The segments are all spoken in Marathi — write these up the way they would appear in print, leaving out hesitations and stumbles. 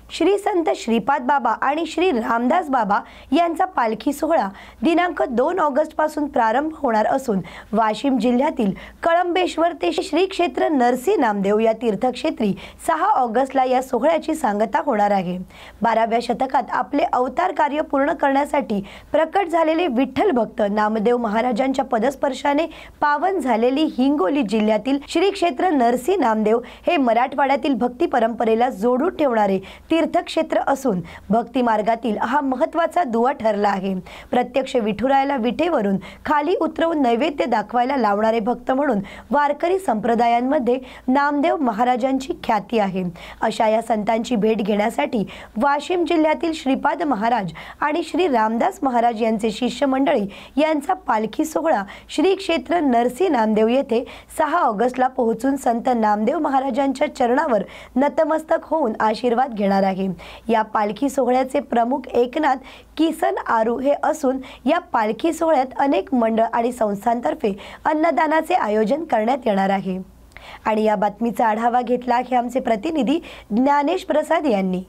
श्री संत श्रीपाद बाबा आणि श्री रामदास बाबा यांचा पालखी सोहळा दिनांक 2 ऑगस्ट पासून प्रारंभ होणार असून वाशिम जिल्ह्यातील कळंबेश्वर ते श्री क्षेत्र नरसी नामदेव या तीर्थक्षेत्री 6 ऑगस्टला या सोहळ्याची सांगता होणार आहे। 12व्या शतकात आपले अवतार कार्य पूर्ण करण्यासाठी प्रकट झालेले विठ्ठल भक्त नामदेव महाराजांच्या पदस्पर्शाने पावन झालेली हिंगोली जिल्ह्यातील श्री क्षेत्र नरसी नामदेव हे मराठवाड्यातील भक्ती परंपरेला जोडून ठेवणारे तीर्थक्षेत्र असून भक्ती मार्गातील हा महत्त्वाचा दुवा ठरला आहे। प्रत्यक्ष विठुरायाला विटेवरून खाली उतरवून नैवेद्य दाखवायला लावणारे भक्त म्हणून वारकरी संप्रदायांमध्ये नामदेव महाराजांची ख्याती आहे। अशा या संतांची भेट घेण्यासाठी वाशिम जिल्ह्यातील श्रीपाद महाराज आणि श्री रामदास महाराज यांचे शिष्य मंडळी यांचा पालखी सोहळा श्री क्षेत्र नरसी नामदेव येथे 6 ऑगस्टला पोहोचून संत नामदेव महाराजांच्या चरणावर नतमस्तक होऊन आशीर्वाद घेणार आहे। या पालखी सोहळ्याचे प्रमुख एकनाथ किसन आरू हे असून या पालखी सोहळ्यात अनेक मंडळ आणि संस्थांतर्फे अन्नदानाचे आयोजन करण्यात येणार आहे। आणि या बातमीचा आढावा घेतला आहे आमचे प्रतिनिधी ज्ञानेश प्रसाद यांनी।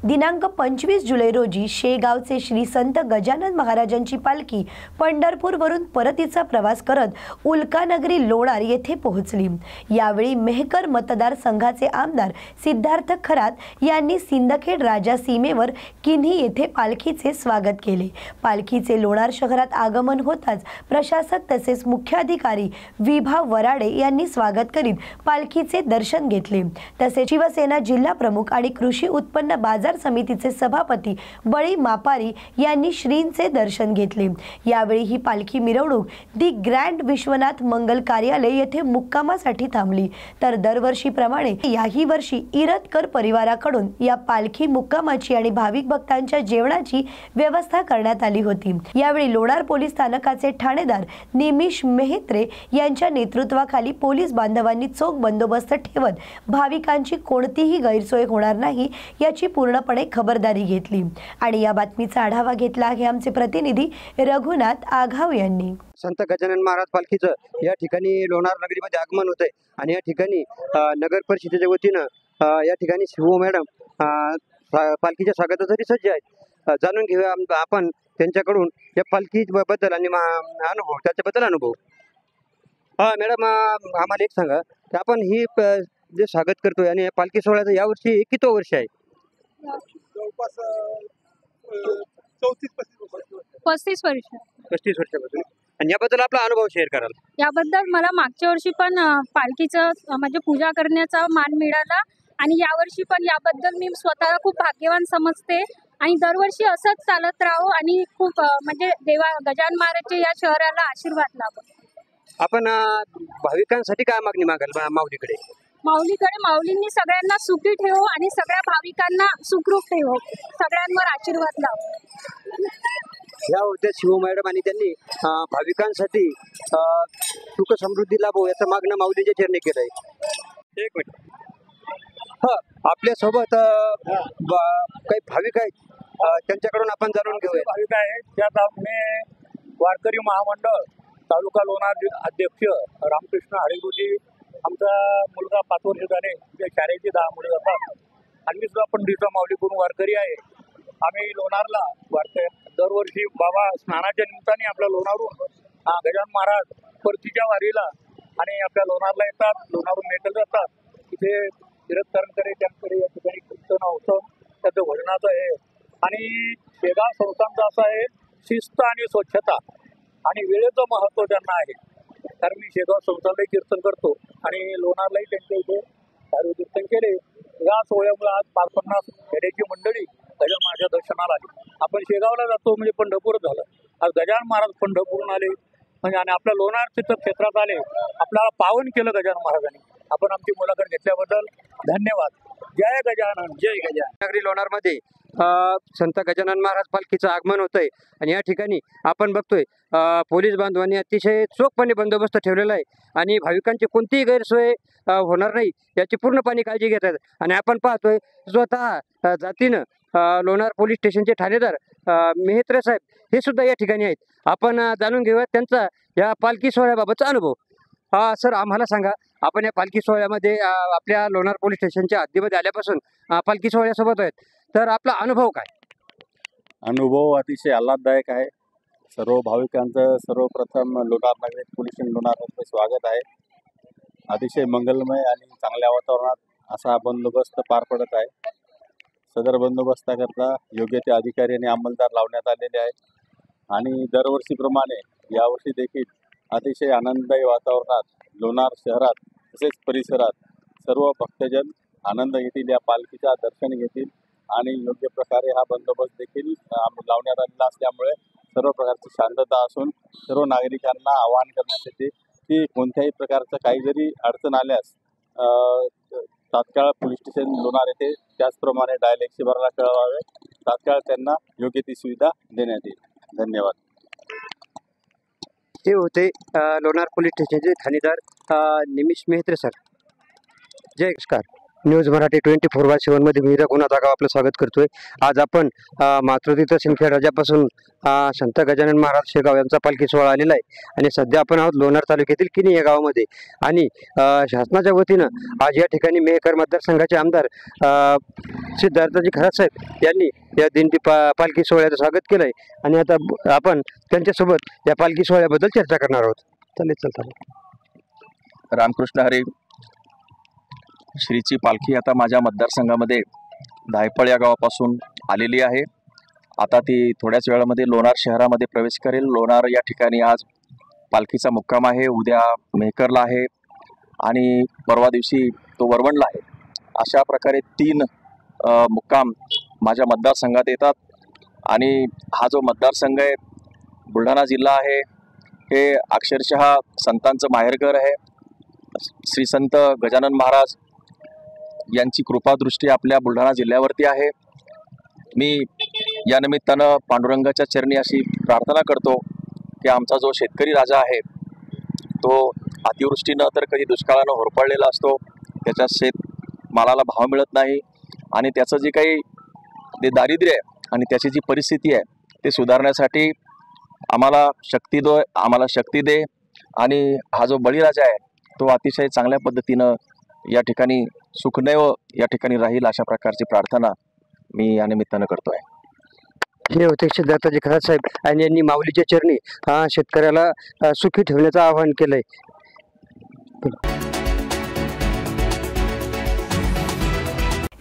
दिनांक 25 जुलै रोजी शेगावचे श्री संत गजानन महाराजांची पालखी पंढरपूरवरून परतीचा प्रवास करत उल्कानगरी लोणार येथे पोहोचली। यावेळी मेहकर मतदारसंघाचे आमदार सिद्धार्थ खरात यांनी सिंदखेड राजा सीमेवर किन्ही येथे पालखीचे स्वागत केले। पालखीचे लोणार शहरात आगमन होताच प्रशासक तसेच मुख्याधिकारी विभा वराडे यांनी स्वागत करीत पालखीचे दर्शन घेतले। तसेच शिवसेना जिल्हा प्रमुख आणि कृषी उत्पन्न बाजार समितीचे सभापती बळी मापारी यांनी श्रींचे दर्शन घेतले। यावेळी ही पालखी मिरवणूक दी ग्रँड विश्वनाथ मंगल कार्यालय येथे मुक्कामासाठी थांबली। तर दरवर्षीप्रमाणे याही वर्षी इरतकर परिवाराकडून या पालखी मुक्कामाची आणि भाविक भक्तांच्या जेवणाची व्यवस्था करण्यात आली होती। यावेळी लोणार पोलीस स्थानकाचे ठाणेदार निमिष मेहत्रे यांच्या नेतृत्वाखाली पोलीस बांधवांनी चोख बंदोबस्त ठेवत भाविकांची कोणतीही गैरसोय होणार नाही याची पूर्णपणे खबरदारी घेतली। आणि या बातमीचा आढावा घेतला आहे आमचे प्रतिनिधी रघुनाथ आघाव यांनी। संत गजानन महाराज पालखीचं या ठिकाणी लोणार नगरीमध्ये आगमन होतंय आणि या ठिकाणी नगर परिषदेच्या वतीनं या ठिकाणी शिव मॅडम पालखीच्या स्वागतासाठी सज्ज आहेत। जाणून घेऊया आपण त्यांच्याकडून या पालखीबद्दल आणि अनुभव त्याच्याबद्दल अनुभव। मॅडम आम्हाला एक सांगा की आपण ही जे स्वागत करतोय आणि पालखी सोहळ्याचं यावर्षी किती वर्ष आहे? जवळपास 35 वर्ष। 35 वर्षापासून। आणि याबद्दल आपला अनुभव शेअर कराल? याबद्दल मला मागच्या वर्षी पण पालखीचं म्हणजे पूजा करण्याचा मान मिळाला आणि यावर्षी पण याबद्दल मी स्वतःला खूप भाग्यवान समजते आणि दरवर्षी असंच चालत राहो आणि खूप म्हणजे देवा गजानन महाराजचे या शहराला आशीर्वाद लाभो। आपण भाविकांसाठी काय मागणी मागाल माऊलीकडे? माऊलींनी सगळ्यांना सुखी ठेवो आणि सगळ्या भाविकांना सुखरूप ठेवो, सगळ्यांवर आशीर्वाद लाभो। या होत्या शिव मॅडम आणि त्यांनी भाविकांसाठी सुख समृद्धी लाभो याचं मागणं माऊलीच्या चरणी केलंय। एक मिनिट। आपल्या सोबत काही भाविक आहेत, त्यांच्याकडून आपण जाणून घेऊया। भाविक आहेत त्यात आपले वारकरी महामंडळ तालुका लोणार अध्यक्ष रामकृष्ण हरिगुरुजी, आमचा मुलगा 5 वर्ष झाले जे शाळेची 10 मुले जातात आणि मी सुद्धा पंडितराव माऊली करून वारकरी आहे। आम्ही लोणारला दरवर्षी बाबा स्नानाच्या निमित्ताने आपल्या लोणारून गजानन महाराज परतीच्या वारीला आणि आपल्या लोणारला येतात, लोणारून नेटल जातात। तिथे तीर्थकरणकडे त्यांकडे या ठिकाणी कीर्तन होतं, त्याचं भजनाचं आहे। आणि शेगाव संस्थांचं असं आहे शिस्त आणि स्वच्छता आणि वेळेचं महत्त्व त्यांना आहे, कारण मी शेगाव संस्थानलाही कीर्तन करतो आणि लोणारलाही त्यांच्या इथे दारू कीर्तन केले। या सोहळ्यामुळे आज 50 खेड्याची मंडळी गजानन महाराज दर्शनाला आली। आपण शेगावला जातो म्हणजे पंढरपूर झालं, आज गजानन महाराज पंढरपूरून आले म्हणजे आणि आपल्या लोणार तीर्थक्षेत्रात आले, आपल्याला पावन केलं गजानन महाराजांनी। आपण आमची मुलाखत घेतल्याबद्दल धन्यवाद। जय गजानन, जय गजानन। नगरी लोणारमध्ये संत गजानन महाराज पालखीचं आगमन होतंय आणि या ठिकाणी आपण बघतोय पोलीस बांधवांनी अतिशय चोखपणे बंदोबस्त ठेवलेला आहे आणि भाविकांची कोणतीही गैरसोय होणार नाही याची पूर्णपणे काळजी घेत आहेत। आणि आपण पाहतोय स्वतः जातीनं लोणार पोलीस स्टेशनचे ठाणेदार मेहत्रे साहेब हे सुद्धा या ठिकाणी आहेत। आपण जाणून घेऊया त्यांचा या पालखी सोहळ्याबाबतचा अनुभव। सर आम्हाला सांगा, आपण या पालखी सोहळ्यामध्ये आपल्या लोणार पोलीस स्टेशनच्या हद्दीमध्ये आल्यापासून पालखी सोहळ्यासोबत आहेत, तर आपला अनुभव काय? अनुभव अतिशय आल्हाददायक आहे. सर्व भाविकांचं सर्वप्रथम लोणार नगरी पोलीस स्टेशन लोणारमध्ये स्वागत आहे. अतिशय मंगलमय आणि चांगल्या वातावरणात असा बंदोबस्त पार पडत आहे. सदर बंदोबस्ताकरता योग्य ते अधिकारी आणि अंमलदार लावण्यात आलेले आहेत आणि दरवर्षीप्रमाणे यावर्षी देखील अतिशय आनंददायी वातावरणात लोणार शहरात तसेच परिसरात सर्व भक्तजन आनंद घेतील, या पालखीचा दर्शन घेतील आणि योग्य प्रकारे हा बंदोबस्त देखील लावण्यात आलेला असल्यामुळे सर्व प्रकारची शांतता असून सर्व नागरिकांना आवाहन करण्यात येते की कोणत्याही प्रकारचं काही जरी अडचण आल्यास तात्काळ पोलीस स्टेशन लोणार येथे त्याचप्रमाणे डायल 112ला कळवावे. तात्काळ त्यांना योग्य ती सुविधा देण्यात येईल. धन्यवाद. हे होते लोणार पोलीस स्टेशनचे ठाणेदार निमिष मेहत्रे सर. जय नमस्कार. न्यूज मराठी 24/7 मध्ये मी रघुनाथ जागाव आपलं स्वागत करतोय. आज आपण मातृतीर्थ सिंदखेड राजापासून संत गजानन महाराज शेगाव यांचा पालखी सोहळा आलेला आहे आणि सध्या आपण आहोत लोणार तालुक्यातील किनी या गावामध्ये आणि शासनाच्या वतीनं आज या ठिकाणी मेहकर मतदारसंघाचे आमदार सिद्धार्थजी खरात साहेब यांनी या दिंडी पालखी सोहळ्याचं स्वागत केलंय आणि आता आपण त्यांच्यासोबत या पालखी सोहळ्याबद्दल चर्चा करणार आहोत. चालेल. रामकृष्ण हरी. श्रीची पालखी आता माझ्या मतदारसंघामध्ये धायफळ या गावापासून आलेली आहे. आता ती थोड्याच वेळामध्ये लोणार शहरामध्ये प्रवेश करेल. लोणार या ठिकाणी आज पालखीचा मुक्काम आहे. उद्या मेहकरला आहे आणि परवा दिवशी तो वरवणला आहे. अशा प्रकारे 3 मुक्काम माझ्या मतदारसंघात येतात आणि हा जो मतदारसंघ आहे, बुलढाणा जिल्हा आहे, हे अक्षरशः संतांचं माहेरघर आहे. श्री संत गजानन महाराज यांची कृपादृष्टी आपल्या बुलढाणा जिल्ह्यावरती आहे. मी या निमित्तानं पांडुरंगाच्या चरणी अशी प्रार्थना करतो की आमचा जो शेतकरी राजा आहे तो अतिवृष्टीनं तर कधी दुष्काळानं होरपळलेला असतो. त्याच्या शेतमालाला भाव मिळत नाही आणि त्याचं जे काही ते दारिद्र्य आहे आणि त्याची जी परिस्थिती आहे ते सुधारण्यासाठी आम्हाला शक्ती दे आणि हा जो बळीराजा आहे तो अतिशय चांगल्या पद्धतीनं या ठिकाणी सुखदेव या ठिकाणी राहील, अशा प्रकारची प्रार्थना मी या निमित्तानं करतोय. हे होते सिद्धार्थजी खरात साहेब आणि यांनी माऊलीच्या चरणी शेतकऱ्याला सुखी ठेवण्याचं आवाहन केलंय.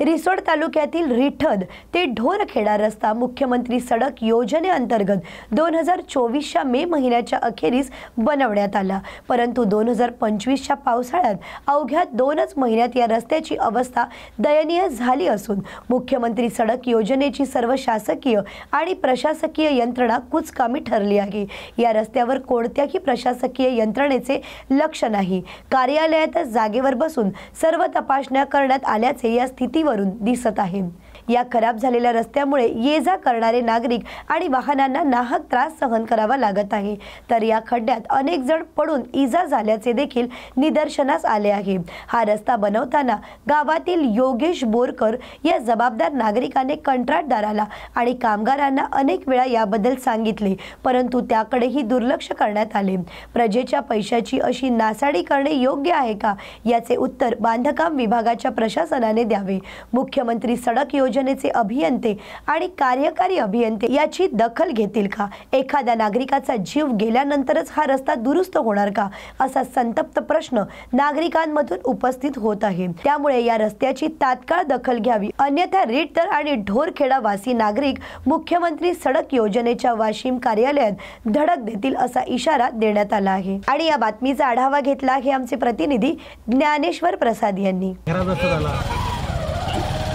रिसोड तालुक्यातील रिठद ते ढोरखेडा रस्ता मुख्यमंत्री सडक योजनेअंतर्गत 2024च्या मे महिन्याच्या अखेरीस बनवण्यात आला, परंतु 2025च्या पावसाळ्यात अवघ्या 2च महिन्यात या रस्त्याची अवस्था दयनीय झाली असून मुख्यमंत्री सडक योजनेची सर्व शासकीय आणि प्रशासकीय यंत्रणा कुचकामी ठरली आहे. या रस्त्यावर कोणत्याही प्रशासकीय यंत्रणेचे लक्ष नाही. कार्यालयातच जागेवर बसून सर्व तपासण्या करण्यात आल्याचे या स्थितीवर दिसत आहे. या खराब झालेल्या रस्त्यामुळे ये जा करणारे नागरिक आणि वाहनांना नाहक त्रास सहन करावा लागत आहे. तर या खड्ड्यात अनेक जण पडून इजा झाल्याचे देखील निदर्शनास आले आहे. हा रस्ता बनवताना गावातील योगेश बोरकर या जबाबदार नागरिकाने कंत्राटदाराला आणि कामगारांना अनेक वेळा याबद्दल सांगितले, परंतु त्याकडेही दुर्लक्ष करण्यात आले. प्रजेच्या पैशाची अशी नासाडी करणे योग्य आहे का, याचे उत्तर बांधकाम विभागाच्या प्रशासनाने द्यावे. मुख्यमंत्री सडक योजनेचे अभियंते आणि कार्यकारी अभियंते याची दखल घेतील का? एखाद्या नागरिकाचा जीव गेल्यानंतरच हा रस्ता दुरुस्त होणार का, असा संतप्त प्रश्न नागरिकांमधून उपस्थित होत आहे. त्यामुळे या रस्त्याची तात्काळ दखल घ्यावी, अन्यथा रिठद आणि ढोरखेडा वासी नागरिक मुख्यमंत्री सडक योजनेच्या वाशिम कार्यालयात धडक देतील असा इशारा देण्यात आला आहे. आणि या बातमीचा आढावा घेतला आहे आमचे प्रतिनिधी ज्ञानेश्वर प्रसाद यांनी.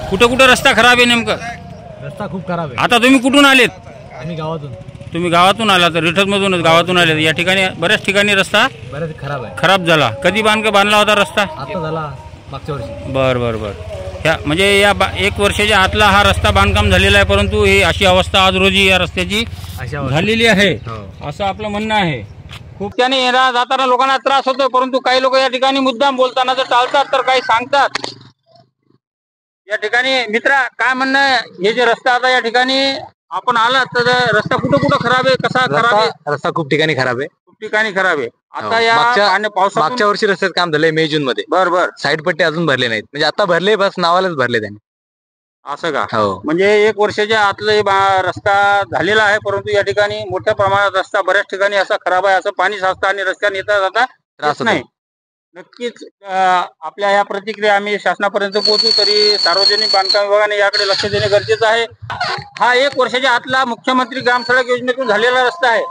कुठं रस्ता खराब आहे? नेमकं रस्ता खूप खराब आहे. आता तुम्ही कुठून आलेत? आम्ही गावातून. तुम्ही गावातून आला तर रिठद मधूनच गावातून आले. या ठिकाणी बऱ्याच ठिकाणी रस्ता बरेच खराब आहे. खराब झाला. कधी बांधला होता रस्ता? आता झाला मागच्या वर्षी. बर ह्या म्हणजे या 1 वर्षाच्या आतला हा रस्ता बांधकाम झालेला आहे, परंतु ही अशी अवस्था आज रोजी या रस्त्याची झालेली आहे असं आपलं म्हणणं आहे. खूप त्याने येणार जाताना लोकांना त्रास होतो, परंतु काही लोक या ठिकाणी मुद्दाम बोलताना तर टाळतात तर काही सांगतात. या ठिकाणी मित्रा काय म्हणणं आहे? हे जे रस्ता आता या ठिकाणी आपण आलात तर रस्ता कुठं खराब आहे, कसा खराब आहे? रस्ता खूप ठिकाणी खराब आहे. खूप ठिकाणी खराब आहे. आता या पावसाळ्यात मागच्या वर्षी रस्त्यात काम झालंय मे जून मध्ये. बर साईड पट्टे अजून भरले नाहीत, म्हणजे आता भरले, बस नावालाच भरले त्यांनी. असं का? हो. म्हणजे 1 वर्षाच्या आतले रस्ता झालेला आहे, परंतु या ठिकाणी मोठ्या प्रमाणात रस्ता बऱ्याच ठिकाणी असा खराब आहे, असं पाणी साचतं आणि रस्त्याने येता जाता त्रास नाही. नक्कीच आपल्या या प्रतिक्रिया आम्ही शासनापर्यंत पोहोचू, तरी सार्वजनिक बांधकाम विभागाने याकडे लक्ष देणे गरजेचं आहे. हा 1 वर्षाच्या आतला मुख्यमंत्री ग्राम सडक योजनेतून झालेला रस्ता आहे.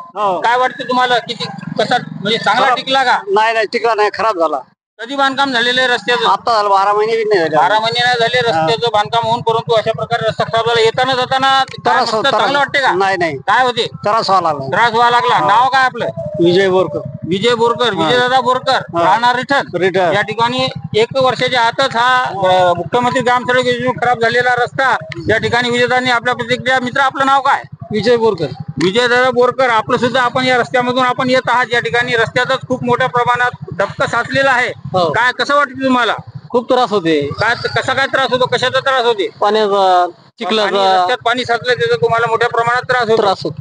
काय वाटतं तुम्हाला, किती कसा म्हणजे चांगला टिकला का? नाही टिकला नाही, खराब झाला. कधी बांधकाम झालेलं रस्त्याचं? आता 12 महिने नाही झाले. 12 महिने नाही झाले रस्त्याचं बांधकाम होऊन, परंतु अशा प्रकारे रस्ता खराब झाला. येताना जाताना चांगलं वाटते का? नाही काय होते? त्रास व्हावा लागला. नाव काय आपलं? विजय बोरकर. विजयदादा बोरकर, राहणार रिठन. या ठिकाणी 1 वर्षाच्या आतच हा मुख्यमंत्री ग्राम सडक योजनेतून खराब झालेला रस्ता या ठिकाणी विजयदादांनी आपल्या प्रतिक्रिया. मित्र, आपलं नाव काय? विजय बोरकर. विजयदादा बोरकर, आपलं सुद्धा आपण या रस्त्यामधून आपण येत आहात. या ठिकाणी रस्त्यातच खूप मोठ्या प्रमाणात डबकं साचलेला आहे. काय कसं वाटतं तुम्हाला? खूप त्रास होते. कसा काय त्रास होतो? कशाचा त्रास होते? पाण्याचा, चिखलाचा. रस्त्यात पाणी साचलं त्याचा तुम्हाला मोठ्या प्रमाणात त्रास होतो.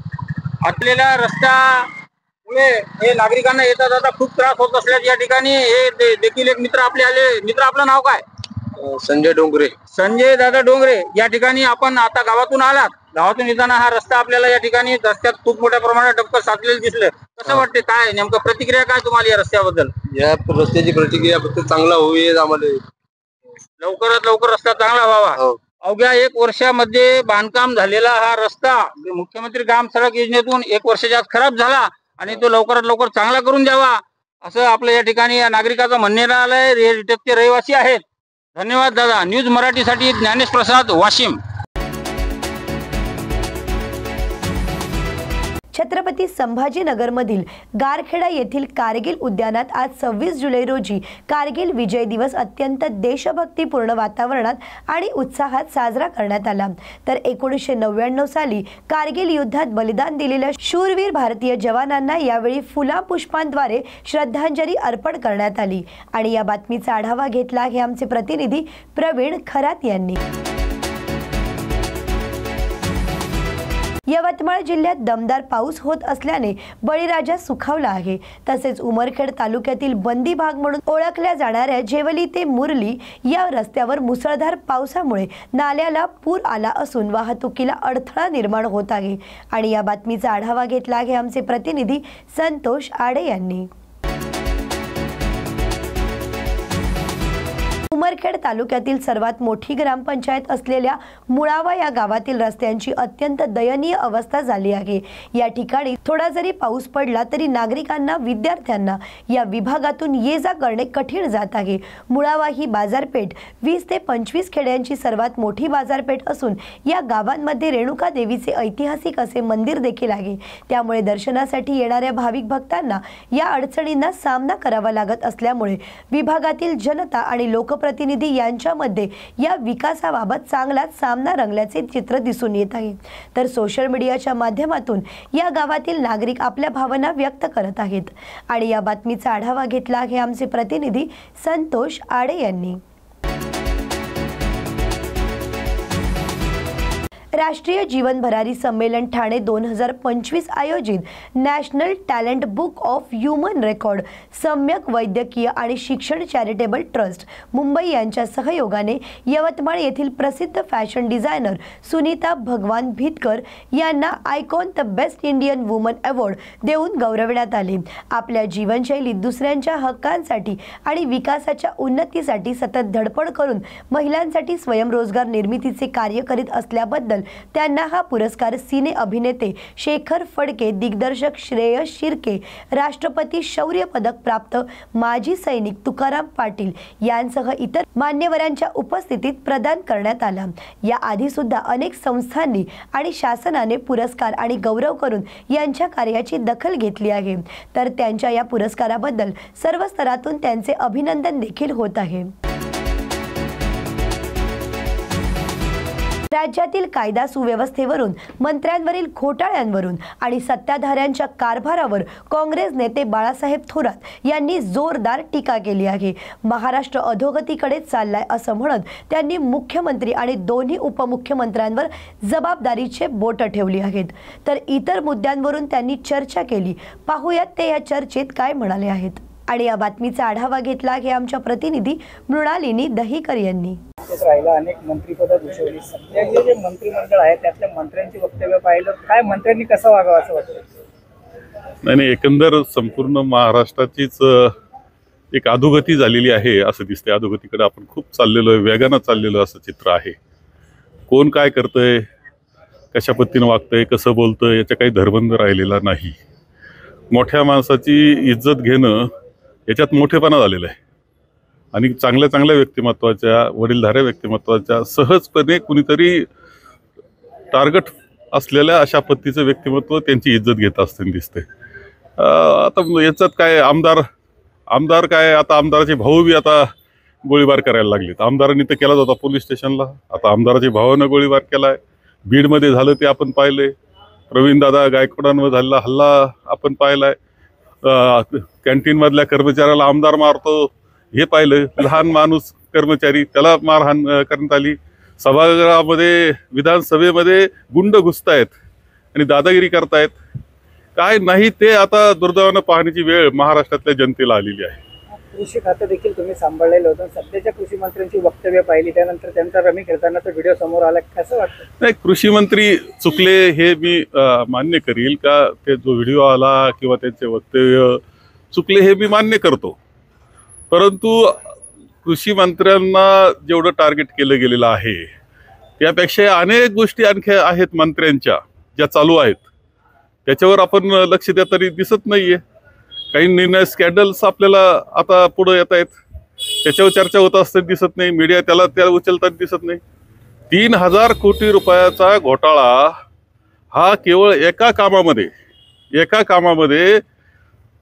असलेल्या रस्त्यामुळे हे नागरिकांना येता जाता खूप त्रास होत असल्यास या ठिकाणी हे देखील एक मित्र आपले आले. मित्र, आपलं नाव काय? संजय डोंगरे. संजय दादा डोंगरे. या ठिकाणी आपण आता गावातून आलात. गावातून येताना हा रस्ता आपल्याला या ठिकाणी रस्त्यात खूप मोठ्या प्रमाणात डबकं साचलेलं दिसलं. कसं वाटते? काय नेमकं प्रतिक्रिया काय तुम्हाला या रस्त्याबद्दल? या रस्त्याची प्रतिक्रिया फक्त चांगला होईल, आम्हाला लवकरात लवकर रस्ता चांगला व्हावा. अवघ्या 1 वर्षामध्ये बांधकाम झालेला हा रस्ता मुख्यमंत्री ग्राम सडक योजनेतून 1 वर्षाच्या आत खराब झाला आणि तो लवकरात लवकर चांगला करून द्यावा, असं आपलं या ठिकाणी या नागरिकाचं म्हणणे आलंय. हे रिटकचे रहिवासी आहेत. धन्यवाद दादा. न्यूज मराठीसाठी ज्ञानेश प्रसाद, वाशिम. छत्रपती संभाजीनगरमधील गारखेडा येथील कारगिल उद्यानात आज 26 जुलै रोजी कारगिल विजय दिवस अत्यंत देशभक्तीपूर्ण वातावरणात आणि उत्साहात साजरा करण्यात आला. तर 1999 साली कारगिल युद्धात बलिदान दिलेल्या शूरवीर भारतीय जवानांना यावेळी फुलापुष्पांद्वारे श्रद्धांजली अर्पण करण्यात आली. आणि या बातमीचा आढावा घेतला हे आमचे प्रतिनिधी प्रवीण खरात यांनी. यवतमाळ जिल्ह्यात दमदार पाऊस होत असल्याने बळीराजा सुखावला आहे. तसेच उमरखेड तालुक्यातील बंदी भाग म्हणून ओळखल्या जाणाऱ्या जेवली ते मुरली या रस्त्यावर मुसळधार पावसामुळे नाल्याला पूर आला असून वाहतुकीला अडथळा निर्माण होत आहे. आणि या बातमीचा आढावा घेतला आहे आमचे प्रतिनिधी संतोष आडे यांनी. उमरखेड तालुक्यातील सर्वात मोठी ग्रामपंचायत असलेल्या मुळावा या गावातील रस्त्यांची अत्यंत दयनीय अवस्था झाली आहे. या ठिकाणी थोडा जरी पाऊस पडला तरी नागरिकांना, विद्यार्थ्यांना या विभागातून ये जा करणे कठीण जात आहे. मुळावा ही बाजारपेठ 20 ते 25 खेड्यांची सर्वात मोठी बाजारपेठ असून या गावांमध्ये रेणुका देवीचे ऐतिहासिक असे मंदिर देखील आहे. त्यामुळे दर्शनासाठी येणाऱ्या भाविक भक्तांना या अडचणींना सामना करावा लागत असल्यामुळे विभागातील जनता आणि लोकप्रतिनिधी यांच्यामध्ये या विकासाबाबत चांगलाच सामना रंगल्याचे चित्र दिसून येत आहे. तर सोशल मीडियाच्या माध्यमातून या गावातील नागरिक आपल्या भावना व्यक्त करत आहेत. आणि या बातमीचा आढावा घेतला आहे आमचे प्रतिनिधी संतोष आडे यांनी. राष्ट्रीय जीवन भरारी संमेलन ठाणे 2025 आयोजित national talent book of human record, सम्यक वैद्यकीय आणि शिक्षण चॅरिटेबल ट्रस्ट मुंबई यांच्या सहयोगाने यवतमाळ येथील प्रसिद्ध फॅशन डिझायनर सुनीता भगवान भितकर यांना icon the best Indian woman award देऊन गौरवण्यात आले. आपल्या जीवनशैलीत दुसऱ्यांच्या हक्कांसाठी आणि विकासाच्या उन्नतीसाठी सतत धडपड करून महिलांसाठी स्वयंरोजगार निर्मितीचे कार्य करीत असल्याबद्दल त्यांना हा पुरस्कार सिने अभिनेते शेखर फडके, दिग्दर्शक श्रेयस शिर्के, राष्ट्रपती शौर्य पदक प्राप्त माजी सैनिक तुकाराम पाटील यांसह इतर मान्यवरांच्या उपस्थितीत प्रदान करण्यात आला. या आधी सुद्धा अनेक संस्थांनी आणि शासनाने पुरस्कार आणि गौरव करून यांच्या कार्याची दखल घेतली आहे. तर त्यांच्या या पुरस्काराबद्दल सर्व स्तरातून त्यांचे अभिनंदन देखील होत आहे. राज्यातील कायदा सुव्यवस्थेवरून, मंत्र्यांवरील घोटाळ्यांवरून आणि सत्ताधाऱ्यांच्या कारभारावर काँग्रेस नेते बाळासाहेब थोरात यांनी जोरदार टीका केली आहे. महाराष्ट्र अधोगतीकडे चाललाय असं म्हणत त्यांनी मुख्यमंत्री आणि दोन्ही उपमुख्यमंत्र्यांवर जबाबदारीचे बोट ठेवली आहेत. तर इतर मुद्द्यांवरून त्यांनी चर्चा केली. पाहूयात ते या चर्चेत काय म्हणाले आहेत. आणि या बातमीचा आढावा घेतला आहे आमच्या प्रतिनिधी मृणालिनी दहीकर यांनी. राहिला अनेक मंत्रिपदं भूषवली. सध्याचे जे मंत्रिमंडळ आहे त्यातल्या मंत्र्यांची वक्तव्य पाहिलं काय मंत्र्यांनी कसं वागावं असं वाटतं? नाही, एकंदर संपूर्ण महाराष्ट्राचीच एक अधोगती झालेली आहे असं दिसते. अधोगतीकडे आपण खूप चाललेलो आहे, वेगानं चाललेलो असं चित्र आहे. कोण काय करतंय, कशा पद्धतीनं वागतंय, कसं बोलतंय याचा काही धरबंध राहिलेला नाही. मोठ्या माणसाची इज्जत घेणं याच्यात मोठेपणा झालेला आहे आणि चांगल्या चांगल्या व्यक्तिमत्वाच्या, वडीलधाऱ्या व्यक्तिमत्वाच्या सहजपणे कुणीतरी टार्गेट असलेल्या अशा पद्धतीचं व्यक्तिमत्व त्यांची इज्जत घेत असताना दिसते. आता याच्यात काय आमदार काय, आता आमदाराचे भाऊ बी आता गोळीबार करायला लागलेत. आमदारांनी तर केलाच होता पोलीस स्टेशनला, आता आमदाराच्या भावानं गोळीबार केलाय. बीडमध्ये झालं ते आपण पाहिलंय. प्रवीणदादा गायकवाडांवर झालेला हल्ला आपण पाहिलाय. कॅन्टीनमधल्या कर्मचाऱ्याला आमदार मारतो हे पाहिलं. लहान माणूस कर्मचारी त्याला मारहाण करण्यात आली. सभागृहामध्ये, विधानसभेमध्ये गुंड घुसतायत आणि दादागिरी करतायत. काय नाही ते आता दुर्दैवानं पाहण्याची वेळ महाराष्ट्रातल्या जनतेला आलेली आहे. कृषी खातं देखील तुम्ही सांभाळलेलं होतं. सध्याच्या कृषी मंत्र्यांची वक्तव्य पाहिली, त्यानंतर त्यांचा रमी खेळतानाचा व्हिडिओ समोर आला, कसं वाटतं? नाही, कृषी मंत्री चुकले हे मी मान्य करील का, ते जो व्हिडिओ आला किंवा त्यांचे वक्तव्य चुकले हे मी मान्य करतो. परंतु कृषी मंत्र्यांना जेवढं टार्गेट केलं गेलेलं आहे त्यापेक्षा अनेक गोष्टी आणखी आहेत मंत्र्यांच्या ज्या चालू आहेत, त्याच्यावर आपण लक्ष देताना दिसत नाहीये. काही निर्णय स्कॅन्डल्स आपल्याला आता पुढे येत आहेत, त्याच्यावर चर्चा होत असताना दिसत नाही. मीडिया त्याला उचलताना दिसत नाही. 3000 कोटी रुपयाचा घोटाळा हा केवळ एका कामामध्ये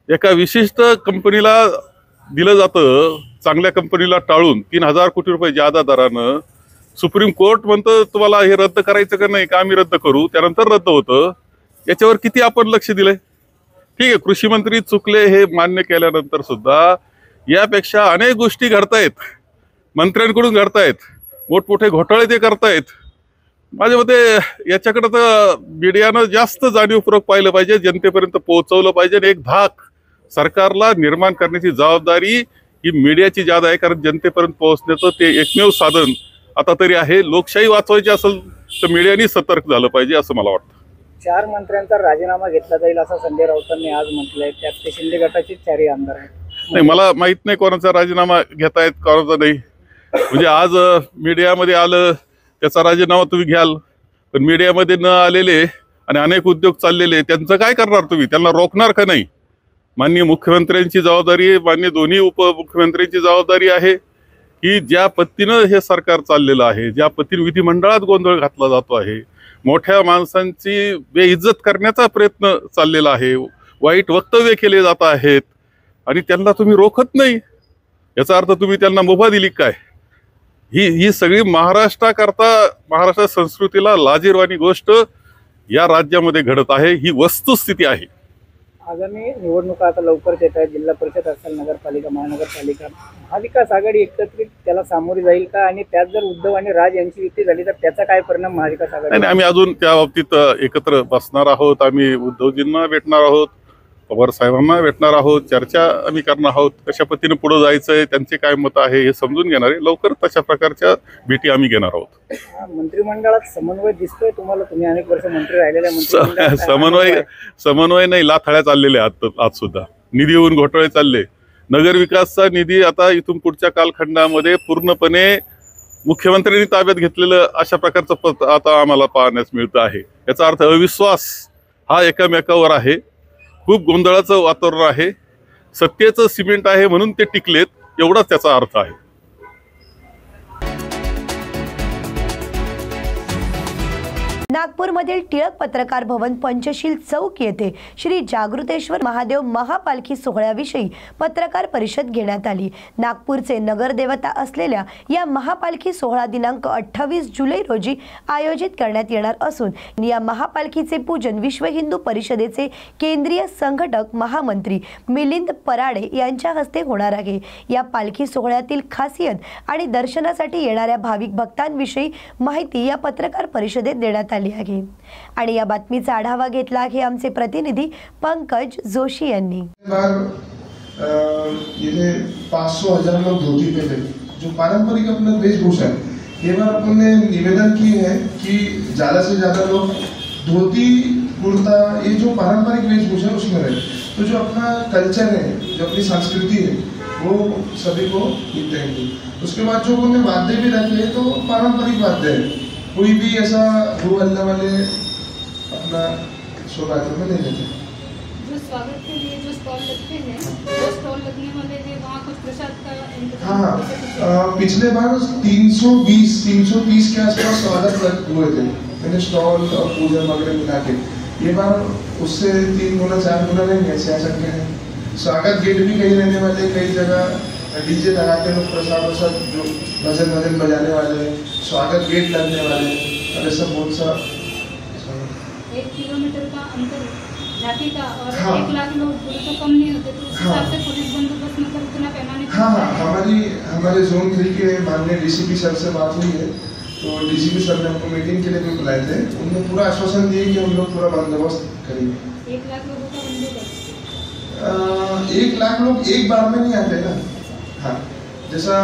एका विशिष्ट कंपनीला दिलं जातं, चांगल्या कंपनीला टाळून 3000 कोटी रुपये जादा दरानं. सुप्रीम कोर्ट म्हणतं तुम्हाला हे रद्द करायचं का नाही, का आम्ही रद्द करू, त्यानंतर रद्द होतं. याच्यावर किती आपण लक्ष दिलंय? ठीक आहे, कृषी मंत्री चुकले हे मान्य केल्यानंतर सुद्धा यापेक्षा अनेक गोष्टी घडतायत, मंत्र्यांकडून घडतायत. मोठमोठे घोटाळे ते करतायत. माझ्या मते याच्याकडे तर मीडियानं जास्त जाणीवपूर्वक पाहिलं पाहिजे, जनतेपर्यंत पोहोचवलं पाहिजे. आणि एक धाक सरकारला निर्माण करण्याची जबाबदारी ही मीडियाची ज्यादा आहे, कारण जनतेपर्यंत पोहोचण्याचं ते एकमेव साधन आता तरी आहे. लोकशाही वाचवायची असेल तर मीडियानी सतर्क झालं पाहिजे असं मला वाटतं. 4 मंत्र्यांचा राजीनामा घेतला जाईल असं संजय राऊतांनी आज म्हटलंय. त्यात ते शिंदे गटाचे 4 आमदार आहेत. नाही, मला माहित नाही कोणाचा राजीनामा घेतायत कोणाचा नाही. म्हणजे आज मीडियामध्ये आलं त्याचा राजीनामा तुम्ही घ्याल, पण मीडियामध्ये न आलेले आणि अनेक उद्योग चाललेले त्यांचं काय करणार तुम्ही? त्यांना रोखणार का नाही? माननीय मुख्यमंत्र्यांची जबाबदारी आहे, माननीय दोन्ही उपमुख्यमंत्र्यांची जबाबदारी आहे की ज्या पद्धतीनं हे सरकार चाललेलं आहे, ज्या पद्धतीने विधिमंडळात गोंधळ घातला जातो आहे, मोठ्या माणसांची बेइज्जत करण्याचा प्रयत्न चाललेला आहे, वाईट वक्तव्य केले जात आहेत आणि त्यांना तुम्ही रोखत नाही. याचा अर्थ तुम्ही त्यांना मुभा दिली काय? ही सगळी महाराष्ट्र संस्कृतीला लाजिरवाणी गोष्ट या राज्यामध्ये घडत आहे. ही वस्तुस्थिती आहे. आगामी निवडणुका आता लवकरच येत आहेत. जिल्हा परिषद असेल, नगरपालिका, महानगरपालिका, महाविकास आघाडी एकत्रित त्याला सामोरी जाईल का? आणि त्यात जर उद्धव आणि राज यांची युती झाली तर त्याचा काय परिणाम महाविकास आघाडी? नाही, आम्ही अजून त्या बाबतीत एकत्र बसणार आहोत. आम्ही उद्धवजींना भेटणार आहोत, पवार साहेबांना भेटणार आहोत, चर्चा आम्ही करणार आहोत. कशा पद्धतीने पुढे जायचंय, त्यांचे काय मत आहे हे समजून घेणार आहे. लवकर तशा प्रकारच्या भेटी आम्ही घेणार आहोत. मंत्रिमंडळात समन्वय दिसतोय तुम्हाला? तुम्ही अनेक वर्ष मंत्री राहिलेल्या समन्वय नाही, लाथाळ्या चाललेल्या आज सुद्धा. निधी येऊन घोटाळे चालले. नगर विकासचा निधी आता इथून पुढच्या कालखंडामध्ये पूर्णपणे मुख्यमंत्र्यांनी ताब्यात घेतलेलं अशा प्रकारचं पद आता आम्हाला पाहण्यास मिळतं आहे. याचा अर्थ अविश्वास हा एकमेकावर आहे. खूप गोंधळाचं वातावरण आहे. सत्तेचं सिमेंट आहे म्हणून ते टिकलेत, एवढाच त्याचा अर्थ आहे. नागपूरमधील टिळक पत्रकार भवन पंचशील चौक येथे श्री जागृतेश्वर महादेव महापालखी सोहळ्याविषयी पत्रकार परिषद घेण्यात आली। नागपूरचे नगरदेवता असलेल्या या महापालखी सोहळा दिनांक 28 जुलै रोजी आयोजित करण्यात येणार असून या महापालखीचे पूजन विश्व हिंदू परिषदेचे केंद्रीय संघटक महामंत्री मिलिंद पराडे यांच्या हस्ते होणार आहे। या पालखी सोहळ्यातील खासियत आणि दर्शनासाठी येणाऱ्या भाविक भक्तांविषयी माहिती या पत्रकार परिषदेत देण्यात आली आहे। आणि या बातमीचा आढावा घेतला आहे आमचे प्रतिनिधी पंकज जोशी यांनी। ये 500,000 लोग धोती पहने, जो पारंपरिक अपना वेशभूषा है। ये बार अपने निवेदन की है कि ज्यादा से ज्यादा लोग धोती कुर्ता ये जो पारंपरिक वेशभूषा है उसमें रहे। तो जो अपना कल्चर है, जो अपनी संस्कृति है, वो सभी को देंगे। उसके बाद जो उन्होंने वाद्य भी रखे तो पारंपरिक वाद्य है, कोई भी ऐसा हो हल्ला वाले अपना शोभायात्रा में नहीं लेते। जो स्वागत के लिए जो स्टॉल लगते हैं, वो स्टॉल लगने वाले हैं, वहाँ कुछ प्रसाद का इंतजाम। हाँ, पिछले बार 330 के आसपास स्वागत हुए थे, मैंने स्टॉल और पूजन वगैरह मिला के। ये बार उससे 3 गुना 4 गुना नहीं ऐसे आ सकते हैं। स्वागत गेट भी कहीं रहने वाले, कई जगह डीजे लगा के लोग प्रसाद जो भजन बजाने वाले, स्वागत गेट लगने वाले, और ऐसा बहुत सा 1 किलोमीटर का अंतर जाति का और हाँ। 1 लाख लोग तो कम नहीं होते, तो उस हिसाब से पुलिस बंदोबस्त मतलब उतना पैमाने पर हाँ, हमारे जोन 3 के माननीय डीसीपी सर से बात हुई है, तो डीसीपी सर ने हमको मीटिंग के लिए भी बुलाए थे। उन्होंने पूरा आश्वासन दिए कि हम लोग पूरा बंदोबस्त करेंगे। 1 लाख लोगों का बंदोबस्त 1 लाख लोग एक बार में नहीं आते ना। हाँ, जैसा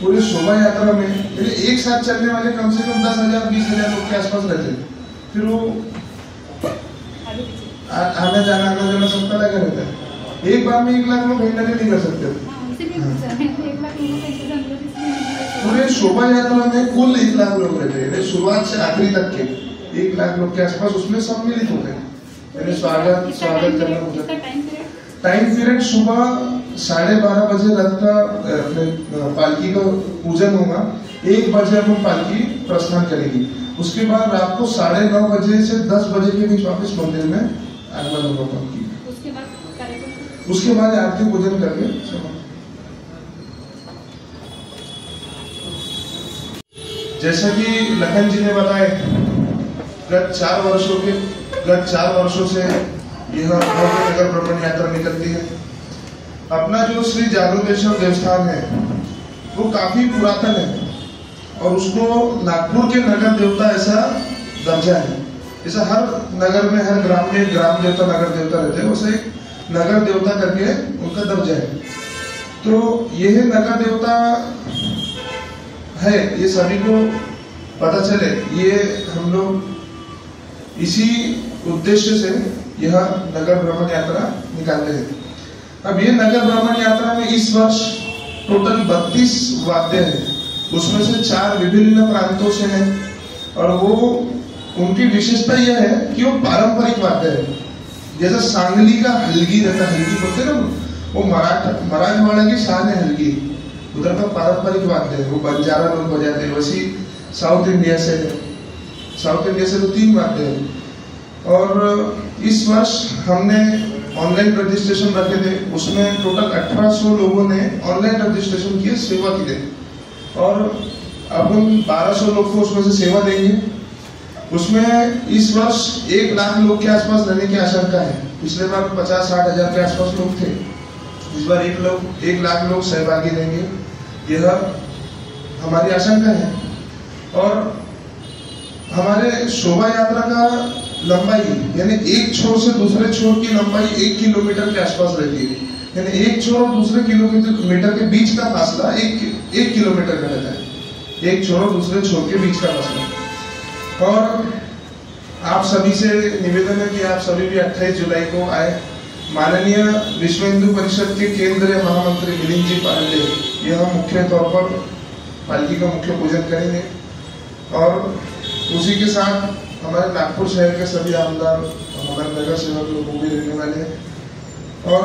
पूरे शोभा यात्रा में एक साथ चलने वाले कम से कम 10,000 20,000 लोग के आसपास रहते हैं, फिर वो आना जाना सबका लगा रहता है। एक बार में 1 लाख लोग हैंडल नहीं कर सकते। पूरे शोभा यात्रा में कुल 1 लाख लोग रहते हैं, शुरुआत से आखिरी तक के 1 लाख लोग के आसपास, उसमें सम्मिलित होते हैं। स्वागत करना होता है। टाइम पीरियड सुबह 12:30 बजे रात का पालकी का पूजन होगा। 1 बजे अपन पालकी प्रस्थान करेगी। उसके बाद रात को 9:30 बजे से 10 बजे के बीच वापस मंदिर में आगमन होगा पालकी। उसके बाद आरती पूजन करके जैसा कि लखन जी ने बताया, गत 4 वर्षों से यह नगर भ्रमण यात्रा निकलती है। अपना जो श्री जागृतेश्वर देवस्थान है वो काफी पुरातन है और उसको नागपुर के नगर देवता ऐसा दर्जा है। जैसा हर नगर में हर ग्राम में ग्राम देवता नगर देवता रहते हैं, वैसे नगर देवता करके उनका दर्जा है। तो यह नगर देवता है, ये सभी को पता चले, ये हम लोग इसी उद्देश्य से यह नगर भ्रमण यात्रा निकालते हैं। अब ये नगर भ्रमण यात्रा में इस वर्ष टोटल 32 वाद्य हैं, उसमें से 4 विभिन्न प्रांतों से हैं और वो उनकी विशेषता यह है कि वो पारंपरिक वाद्य है। जैसा सांगली का हलगी रहता है, हलगी बोलते हैं ना, वो मराठवाड़ा की शान है हलगी, उधर का पारंपरिक वाद्य है, वो बंजारा लोग बजाते हैं। वैसी साउथ इंडिया से तो 3 वाद्य है। और इस वर्ष हमने ऑनलाइन रजिस्ट्रेशन रखे थे, उसमें टोटल 1800 लोगों ने ऑनलाइन रजिस्ट्रेशन किए सेवा के लिए, और अब हम 1200 लोग को उसमें से सेवा देंगे। उसमें इस वर्ष 1 लाख लोग के आसपास रहने की आशंका है। पिछले बार 50-60 हजार के आसपास लोग थे, इस बार 1 लाख लोग सहभागी रहेंगे, यह हमारी आशंका है। और हमारे शोभा यात्रा का लंबाई यानी एक छोर से दूसरे छोर की लंबाई 1 किलोमीटर के आसपास रहती है, यानी एक छोर और दूसरे किलोमीटर के बीच का फासला 1 किलोमीटर का रहता है। एक छोर और दूसरे छोर के बीच का फासला। और आप सभी से निवेदन है कि आप सभी भी 28 जुलाई को आए। माननीय विश्व हिंदू परिषद के केंद्रीय महामंत्री मिलिंद जी पांडे यह मुख्य तौर पर पालकी का मुख्य पूजन करेंगे, और उसी के साथ हमारे नागपुर शहर के सभी आमदार, हमारे नगर सेवक लोग भी रहने वाले हैं। और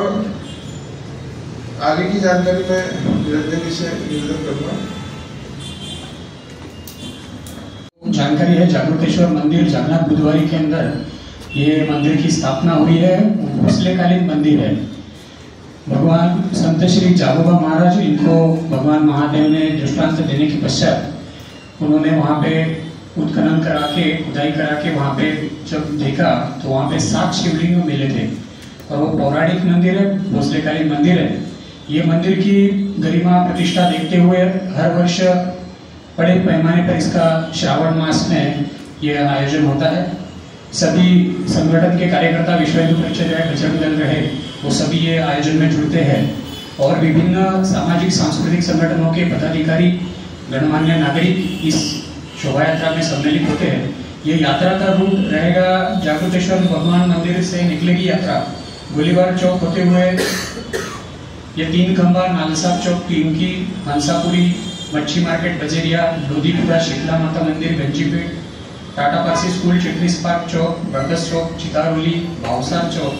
आगे की जानकारी मैं निरंजन जी से निवेदन करूंगा। जानकारी है, जागृतेश्वर मंदिर जगन्नाथ बुधवारी के अंदर ये मंदिर की स्थापना हुई है। भोसलेकालीन मंदिर है। भगवान संत श्री जागोबा महाराज, इनको भगवान महादेव ने दृष्टांत देने के पश्चात उन्होंने वहाँ पे उत्खनन करा के, खुदाई करा के वहाँ पे जब देखा तो वहाँ पे 7 शिवलिंग मिले थे और वो पौराणिक मंदिर है, भोसलेकालीन मंदिर है। ये मंदिर की गरिमा प्रतिष्ठा देखते हुए हर वर्ष बड़े पैमाने पर इसका श्रावण मास में ये आयोजन होता है। सभी संगठन के कार्यकर्ता, विश्व हिंदू परिषद रहे, बजरंग दल रहे, वो सभी ये आयोजन में जुड़ते हैं और विभिन्न सामाजिक सांस्कृतिक संगठनों के पदाधिकारी, गणमान्य नागरिक इस शोभा यात्रा में सम्मिलित होते हैं। ये यात्रा का रूट रहेगा, जागृतेश्वर भगवान मंदिर से निकलेगी यात्रा गोलीबार चौक होते हुए ये 3 खंबा, नालसा चौक, टीमकी, हंसापुरी, मच्छी मार्केट बजेरिया, लोधीपुरा, शीतला माता मंदिर, गंजीपेट, टाटा पारसी स्कूल, चिटनीस पार्क चौक, बरगस चौक, चितारोली, भावसार चौक,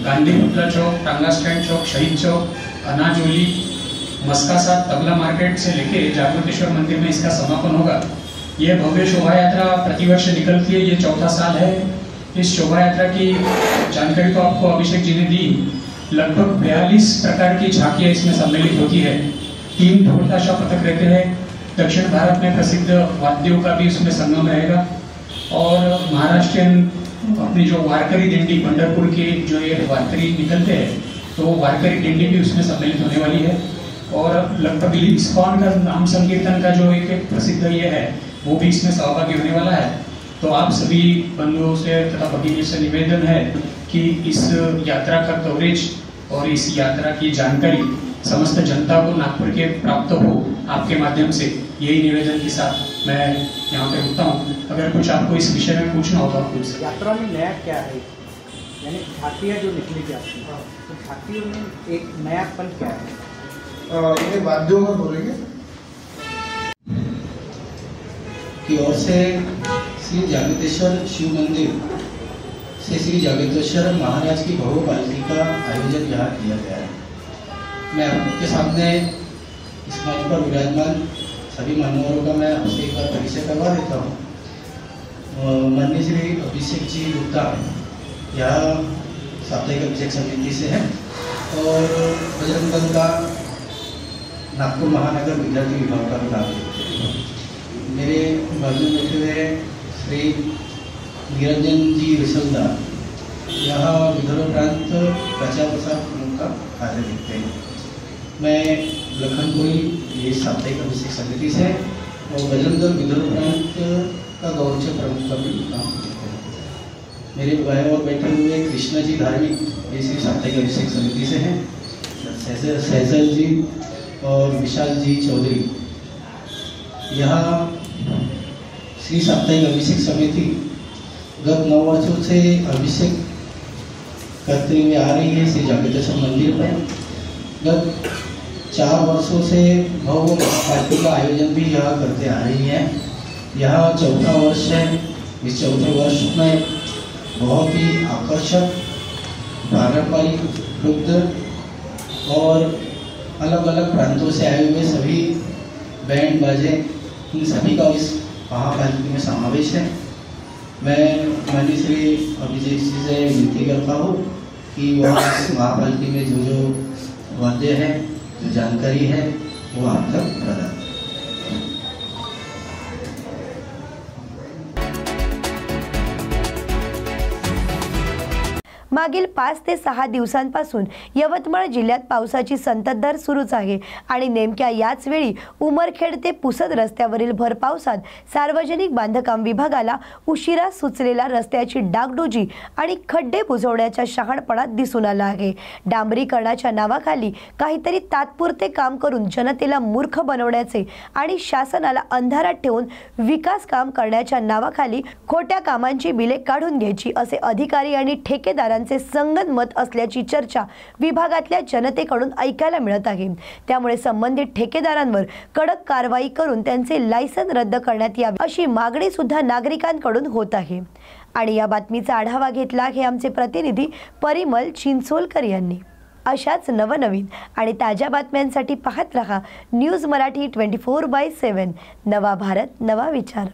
गांधी पुतला चौक, टांगा स्टैंड चौक, शहीद चौक, अनाजोली, मस्कासा, तबला मार्केट से लेके जागृतेश्वर मंदिर में इसका समापन होगा। ये भव्य शोभा यात्रा प्रतिवर्ष निकलती है, ये 4था साल है। इस शोभा यात्रा की जानकारी तो आपको अभिषेक जी ने दी। लगभग 42 प्रकार की झांकियाँ इसमें सम्मिलित होती है। 3 ढोल ताशा पथक रहते हैं। दक्षिण भारत में प्रसिद्ध वाद्यों का भी उसमें संगम रहेगा और महाराष्ट्रियन अपनी जो वारकरी दिंडी, पंढरपुर के जो ये वारकरी निकलते हैं तो वो वारकरी दिंडी भी उसमें सम्मिलित होने वाली है। और लगभग इस्कॉन का नाम संकीर्तन का जो एक प्रसिद्ध ये है वो भी इसमें सहभागी होने वाला है। तो आप सभी बंधुओं से तथा भगिनी से निवेदन है कि इस यात्रा का कवरेज और इस यात्रा की जानकारी समस्त जनता को नागपुर के प्राप्त हो आपके माध्यम से, यही निवेदन के साथ मैं यहाँ पे रुकता हूँ। अगर कुछ आपको इस विषय में पूछना होगा आपको। यात्रा में नया क्या है, यानी झांकियाँ जो निकली जाती है तो झांकियों में एक नयापन क्या है? ये वाद्यों में बोलेंगे की ओर से श्री जागृतेश्वर शिव मंदिर से श्री जागृतेश्वर महाराज की भव्य पालकी का आयोजन यहाँ किया गया है। मैं आपके सामने इस मंच पर विराजमान सभी मान्यवरों का मैं आपसे एक बार परिचय करवा देता हूँ। माननीय श्री अभिषेक जी गुप्ता यहाँ साप्ताहिक अभिषेक समिति से है और बजरंग दल का नागपुर महानगर विद्यार्थी विभाग का भी काम करते हैं। मेरे बाजू में बैठे हुए श्री निरंजन जी रिसलदार यहाँ विदर्भ प्रांत प्रचार प्रसार प्रमुख का कार्य देखते हैं। मैं लखनपुरी ये साप्ताहिक अभिषेक समिति से और बजरंग दल विदर्भ प्रांत का गौरव प्रमुख का भी काम करते हैं। मेरे भाई और बैठे हुए कृष्णा जी धार्मिक ये श्री साप्ताहिक अभिषेक समिति से हैं। सहजल जी और विशाल जी चौधरी यहाँ श्री साप्ताहिक अभिषेक समिति गत 9 वर्षों से अभिषेक करते हुए आ रही है श्री जागृतेश्वर मंदिर पर। गत 4 वर्षों से भव्य महापालकी का आयोजन भी यहाँ करते आ रही है। यहाँ 4था वर्ष है। इस 4थे वर्ष में बहुत ही आकर्षक पारंपरिक शुद्ध और अलग अलग प्रांतों से आए हुए सभी बैंड बाजे, इन सभी का इस महापालकी में समावेश है। मैं माननीय श्री अभिषेक जी से विनती करता हूँ कि वह इस महापालकी में जो जो वाद्य है, जो जानकारी है वो आप तक प्रदान करें। मागील 5 ते 6 दिवसांपासून यवतमाळ जिल्ह्यात पावसाची संततधार सुरूच आहे आणि नेमक्या याच वेळी उमरखेड ते पुसद रस्त्यावरील भर पावसात सार्वजनिक बांधकाम विभागाला उशिरा सुचलेला रस्त्याची डागडुजी आणि खड्डे बुजवण्याच्या शहाणपणात दिसून आला आहे। डांबरीकरणाच्या नावाखाली काहीतरी तात्पुरते काम करून जनतेला मूर्ख बनवण्याचे आणि शासनाला अंधारात ठेवून विकास काम करण्याच्या नावाखाली खोट्या कामांची बिले काढून घ्यायची असे अधिकारी आणि ठेकेदारांचे संगनमत असल्याची चर्चा विभागातल्या जनतेकडून ऐकायला मिळत आहे। त्यामुळे संबंधित ठेकेदारांवर कडक कारवाई करून त्यांचे लायसन रद्द करण्यात यावे अशी मागणी सुद्धा नागरिकांकडून होत आहे। आणि या बातमीचा आढावा घेतला आहे आमचे प्रतिनिधी परिमल चिंचोलकर यांनी। अशाच नवनवीन आणि ताज्या बातम्यांसाठी पाहत रहा न्यूज मराठी 24/7 नवा भारत नवा विचार।